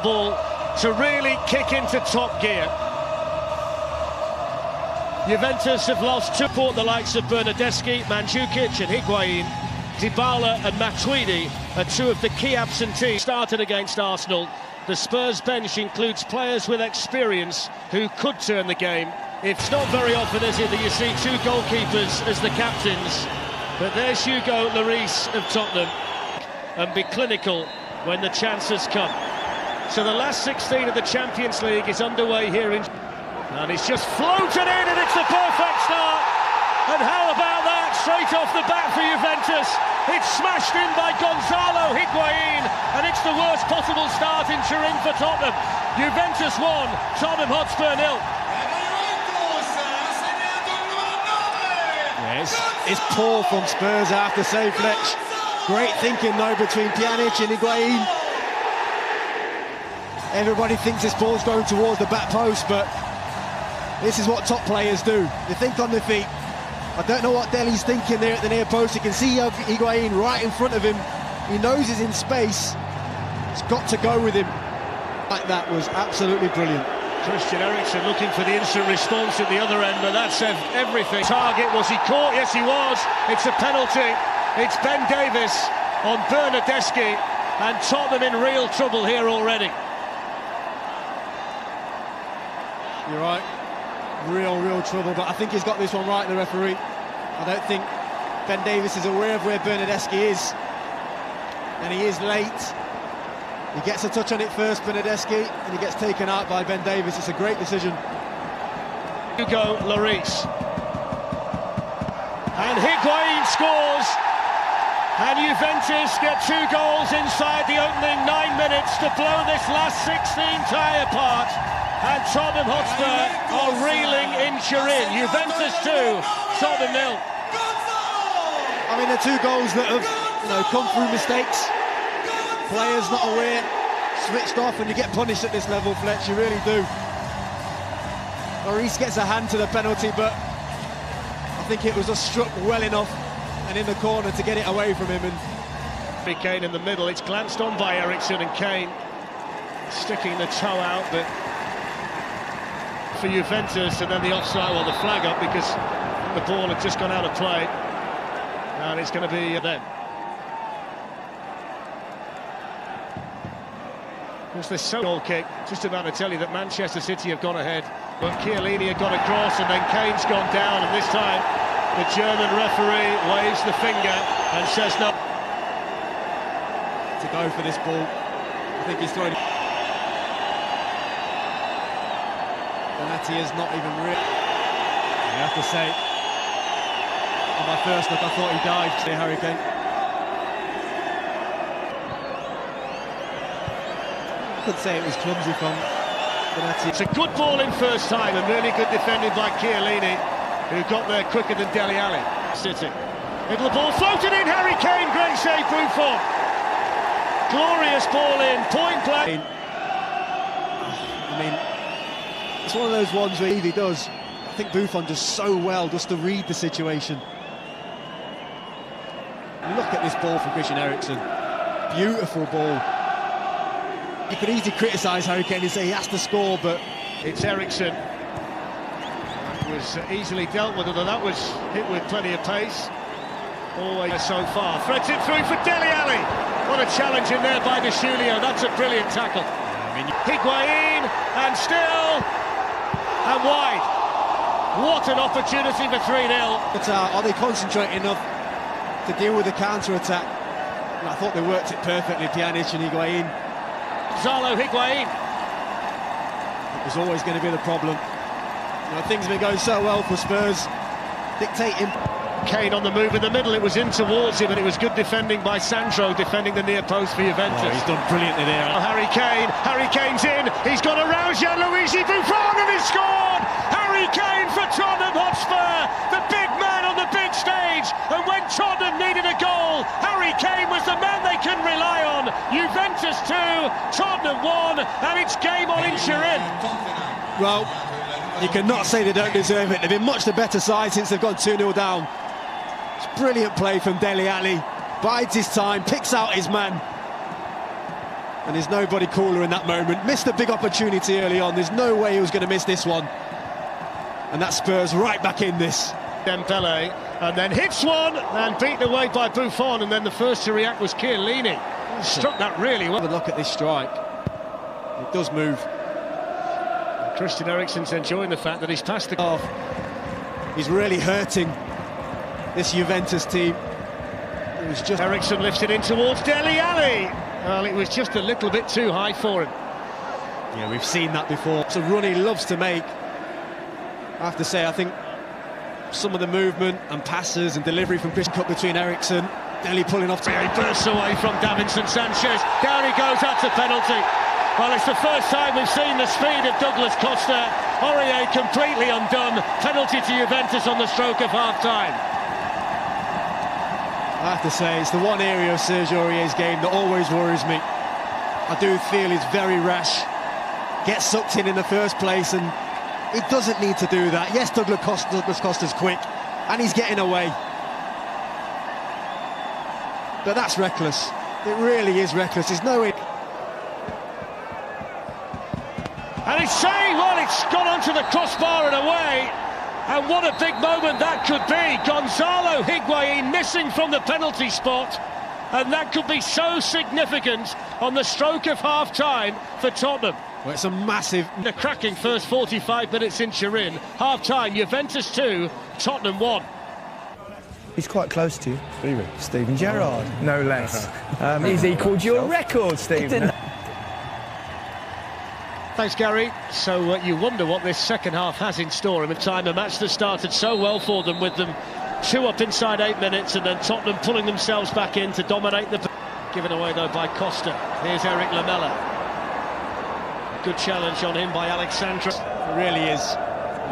Ball to really kick into top gear. Juventus have lost two. The likes of Bernardeschi, Mandzukic and Higuain. Dybala and Matuidi are two of the key absentees. Started against Arsenal. The Spurs bench includes players with experience who could turn the game. It's not very often, is it, that you see two goalkeepers as the captains. But there's Hugo Lloris of Tottenham, and be clinical when the chance has come. So the last 16 of the Champions League is underway here in... And he's just floated in, and it's the perfect start. And how about that? Straight off the bat for Juventus. It's smashed in by Gonzalo Higuain, and it's the worst possible start in Turin for Tottenham. Juventus 1, Tottenham Hotspur 0. Yes, it's poor from Spurs, I have to say, Fletch. Great thinking though between Pjanic and Higuain. Everybody thinks this ball's going towards the back post, but this is what top players do. They think on their feet. I don't know what Dele's thinking there at the near post. You can see Higuain right in front of him. He knows he's in space. He's got to go with him. Like that was absolutely brilliant. Christian Eriksen looking for the instant response at the other end, but that's everything. Target, was he caught? Yes, he was. It's a penalty. It's Ben Davies on Bernardeschi, and Tottenham in real trouble here already. You're right, real trouble, but I think he's got this one right, the referee. I don't think Ben Davies is aware of where Bernardeschi is, and he is late. He gets a touch on it first, Bernardeschi, and he gets taken out by Ben Davies. It's a great decision. Hugo Lloris. And Higuain scores, and Juventus get 2 goals inside the opening 9 minutes to blow this last 16 tie apart. And Tottenham Hotspur are reeling in Turin. Juventus 2, Tottenham 0. I mean, they're 2 goals that have, come through mistakes. Players not aware, switched off, and you get punished at this level, Fletch, you really do. Lloris gets a hand to the penalty, but I think it was just struck well enough and in the corner to get it away from him. And Kane in the middle, it's glanced on by Eriksen, and Kane sticking the toe out, but for Juventus, and then the offside, well, the flag up because the ball had just gone out of play, and it's going to be then. Of course, this goal kick, just about to tell you that Manchester City have gone ahead, but Chiellini had got across, and then Kane's gone down, and this time the German referee waves the finger and says no. To go for this ball, I think he's throwing. Donati is not even real. I have to say, on my first look, I thought he dived to Harry Kane. I could say it was clumsy from Donati. It's a good ball in first time, and really good defending by Chiellini, who got there quicker than Dele Alli. City. Middle ball floated in, Harry Kane, great save, Buffon. Glorious ball in, point blank. I mean, it's one of those ones where he does. I think Buffon does so well just to read the situation. Look at this ball from Christian Eriksen. Beautiful ball. You could easily criticise Harry Kane and say he has to score, but it's Eriksen. It was easily dealt with, although that was hit with plenty of pace. Always so far. Threads it through for Dele Alli. What a challenge in there by De Julio. That's a brilliant tackle. Higuain, and still, and wide. What an opportunity for 3-0. But are they concentrating enough to deal with the counter-attack? And I thought they worked it perfectly, Pjanic and Higuain. Gonzalo Higuain. It was always going to be the problem. Things have been going so well for Spurs, dictating. Kane on the move in the middle, it was in towards him, and it was good defending by Sandro, defending the near post for Juventus. Oh, he's done brilliantly there. Harry Kane's in, he's gone around Gianluigi Buffon, and he's scored! Harry Kane for Tottenham Hotspur, the big man on the big stage, and when Tottenham needed a goal, Harry Kane was the man they can rely on. Juventus 2, Tottenham 1, and it's game on in Turin. Well, you cannot say they don't deserve it. They've been much the better side since they've gone 2-0 down. It's brilliant play from Dele Alli. Bides his time, picks out his man. And there's nobody cooler in that moment. Missed a big opportunity early on. There's no way he was going to miss this one. And that Spurs right back in this. Dembele, and then hits one, and beaten away by Buffon, and then the first to react was Chiellini. Struck that really well. Have a look at this strike. It does move. Christian Eriksen's enjoying the fact that he's passed the off. He's really hurting this Juventus team. It was just Eriksen lifts it in towards Dele Alli. Well, it was just a little bit too high for him. Yeah, we've seen that before. It's a run he loves to make. I have to say, I think some of the movement and passes and delivery from Christian cut between Eriksen, Dele pulling off. He bursts away from Davinson Sanchez. Down he goes, that's a penalty. Well, it's the first time we've seen the speed of Douglas Costa. Aurier completely undone. Penalty to Juventus on the stroke of half-time. I have to say, it's the one area of Serge Aurier's game that always worries me. I do feel he's very rash. Gets sucked in the first place, and he doesn't need to do that. Yes, Douglas Costa's quick, and he's getting away. But that's reckless. It really is reckless. There's no... And it's saying, well, it's gone onto the crossbar and away. And what a big moment that could be. Gonzalo Higuain missing from the penalty spot. And that could be so significant on the stroke of half-time for Tottenham. Well, it's a massive... The cracking first 45 minutes in Turin. Half-time, Juventus 2, Tottenham 1. He's quite close to you. Steven Gerrard, no less. He's equalled your record, Stephen. Thanks, Gary. So you wonder what this second half has in store. In time, a match that started so well for them, with them 2 up inside 8 minutes, and then Tottenham pulling themselves back in to dominate the... Given away, though, by Costa. Here's Eric Lamela. Good challenge on him by Alexandra. It really is.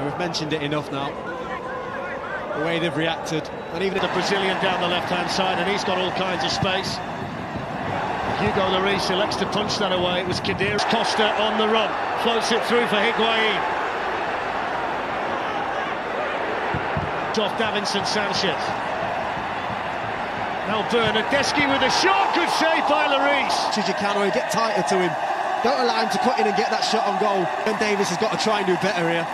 We've mentioned it enough now. The way they've reacted. And even the Brazilian down the left-hand side, and he's got all kinds of space. Hugo Lloris elects to punch that away. It was Khedira. Costa on the run, floats it through for Higuain. Off Davinson Sanchez. Now Bernardeschi with a shot, good save by Lloris. Chicano, get tighter to him. Don't allow him to cut in and get that shot on goal. Ben Davies has got to try and do better here.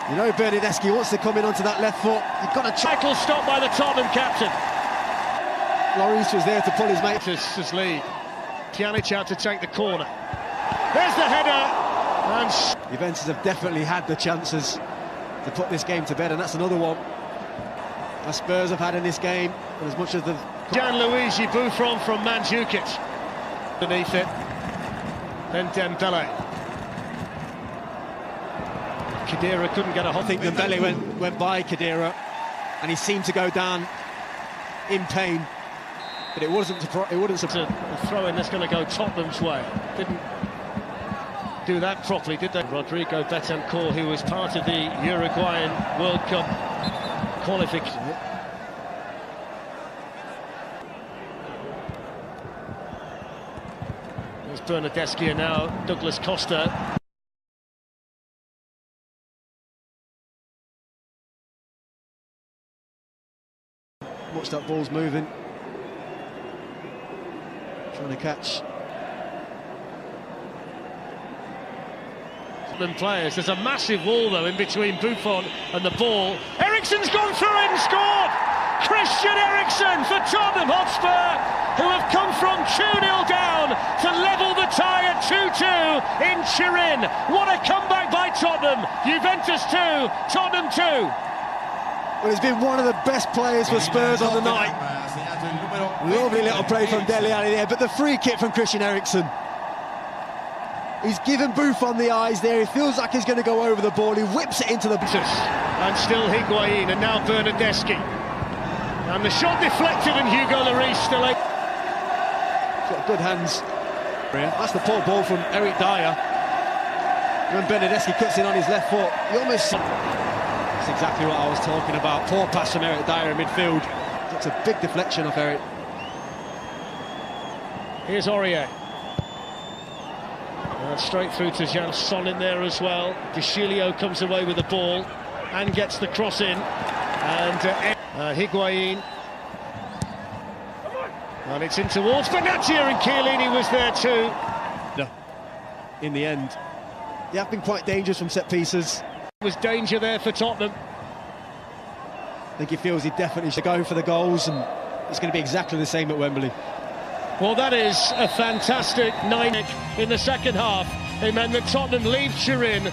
You know Bernardeschi wants to come in onto that left foot. You've got to tackle stop by the Tottenham captain. Lloris was there to pull his mate. His lead. Pjanic out to take the corner. There's the header. And Juventus have definitely had the chances to put this game to bed, and that's another one that Spurs have had in this game. And as much as the Gianluigi Buffon from Mandzukic underneath it. Then Dembele. Khedira couldn't get a hold. I think Dembele went by Khedira, and he seemed to go down in pain. But it wouldn't surprise. A throw-in that's going to go Tottenham's way. Didn't do that properly, did they? Rodrigo Betancourt, who was part of the Uruguayan World Cup qualification. There's Bernardeschi, and now Douglas Costa. Watch that ball's moving. Trying to catch. Players. There's a massive wall, though, in between Buffon and the ball. Eriksen's gone through it and scored! Christian Eriksen for Tottenham Hotspur, who have come from 2-0 down to level the tie at 2-2 in Turin. What a comeback by Tottenham. Juventus 2, Tottenham 2. Well, he's been one of the best players for Spurs on the night. Lovely little play from Dele Alli there, but the free kick from Christian Eriksen. He's given Buffon the eyes there. He feels like he's going to go over the ball. He whips it into the... And still Higuain, and now Bernardeschi. And the shot deflected, and Hugo Lloris still... He's got good hands. That's the poor ball from Eric Dyer. When Bernardeschi cuts in on his left foot, he almost... That's exactly what I was talking about. Poor pass from Eric Dyer in midfield. It's a big deflection off Eric. Here's Aurier. Straight through to Janson in there as well. Deschilio comes away with the ball and gets the cross in. And Higuain. And it's in towards Benatia, and Chiellini was there too. No. In the end, they have been quite dangerous from set pieces. There was danger there for Tottenham. I think he feels he definitely should go for the goals, and it's going to be exactly the same at Wembley. Well, that is a fantastic 9 in the second half. It meant that Tottenham leave Turin